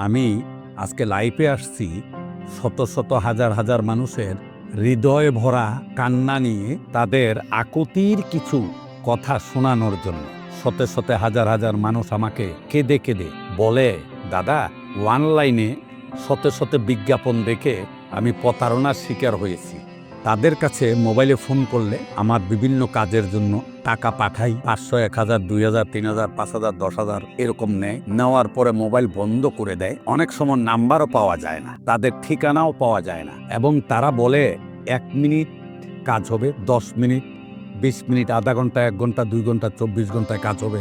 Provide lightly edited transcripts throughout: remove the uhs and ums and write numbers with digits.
আমি আজকে লাইভে আসছি শত শত হাজার হাজার মানুষের হৃদয় ভরা কান্না নিয়ে তাদের আকুতির কিছু কথা শোনানোর জন্য। শতে শতে হাজার হাজার মানুষ আমাকে কেঁদে কেঁদে বলে, দাদা, অনলাইনে শত শত বিজ্ঞাপন দেখে আমি প্রতারণার শিকার হয়েছি। তাদের কাছে মোবাইলে ফোন করলে আমার বিভিন্ন কাজের জন্য টাকা পাঠাই, 500, 1000, 2000, 3000, 5000, 10,000 এরকম নেয়। নেওয়ার পরে মোবাইল বন্ধ করে দেয়। অনেক সময় নাম্বারও পাওয়া যায় না, তাদের ঠিকানাও পাওয়া যায় না, এবং তারা বলে 1 মিনিট কাজ হবে, 10 মিনিট, 20 মিনিট, আধা ঘন্টা, 1 ঘন্টা, 2 ঘন্টা, 24 ঘন্টায় কাজ হবে।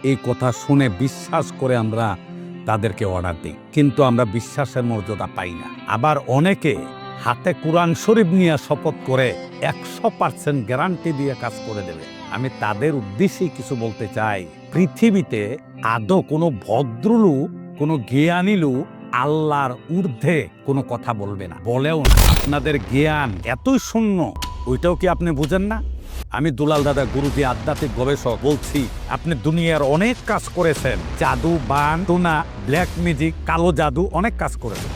এই কথা শুনে বিশ্বাস করে আমরা তাদেরকে অর্ডার দিই, কিন্তু আমরা বিশ্বাসের মর্যাদা পাই না। আবার অনেকে হাতে কোরআন শরীফ নিয়ে শপথ করে 100% গ্যারান্টি দিয়ে কাজ করে দেবে। আমি তাদের উদ্দেশ্যেই কিছু বলতে চাই। পৃথিবীতে আদৌ কোনো ভদ্রলোক, কোনো জ্ঞানী লোক আল্লাহর ঊর্ধ্বে কোনো কথা বলবে না, বলেও না। আপনাদের জ্ঞান এতই শূন্য, ওইটাও কি আপনি বুঝেন না? আমি দুলাল দাদা গুরুজি, আধ্যাত্মিক গবেষক, বলছি আপনি দুনিয়ার অনেক কাজ করেছেন, জাদু, বান, টোনা, ব্ল্যাক ম্যাজিক, কালো জাদু, অনেক কাজ করেছেন।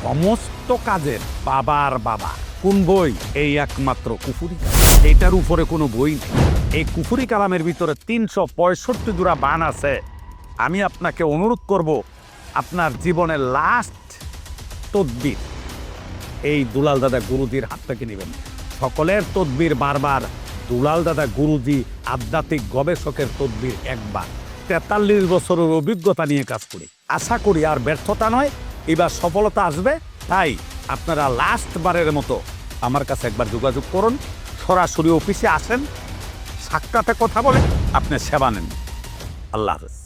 সমস্ত কাজের বাবার বাবা কোন বই? এই একমাত্র কুফুরি কালাম। এটার উপরে কোনো বই নেই। এই কুফুরি কালামের ভিতরে 365 জোড়া বান আছে। আমি আপনাকে অনুরোধ করব, আপনার জীবনের লাস্ট তদবির এই দুলাল দাদা গুরুজির হাত থেকে নেবেন। সকলের তদবির বারবার, দুলাল দাদা গুরুজি আধ্যাত্মিক গবেষকের তদবির একবার। 43 বছরের অভিজ্ঞতা নিয়ে কাজ করি। আশা করি আর ব্যর্থতা নয়, এবার সফলতা আসবে। তাই আপনারা লাস্ট বারের মতো আমার কাছে একবার যোগাযোগ করুন, সরাসরি অফিসে আসেন, সাক্ষাতে কথা বলে আপনি সেবা নেন। আল্লাহ হাফেজ।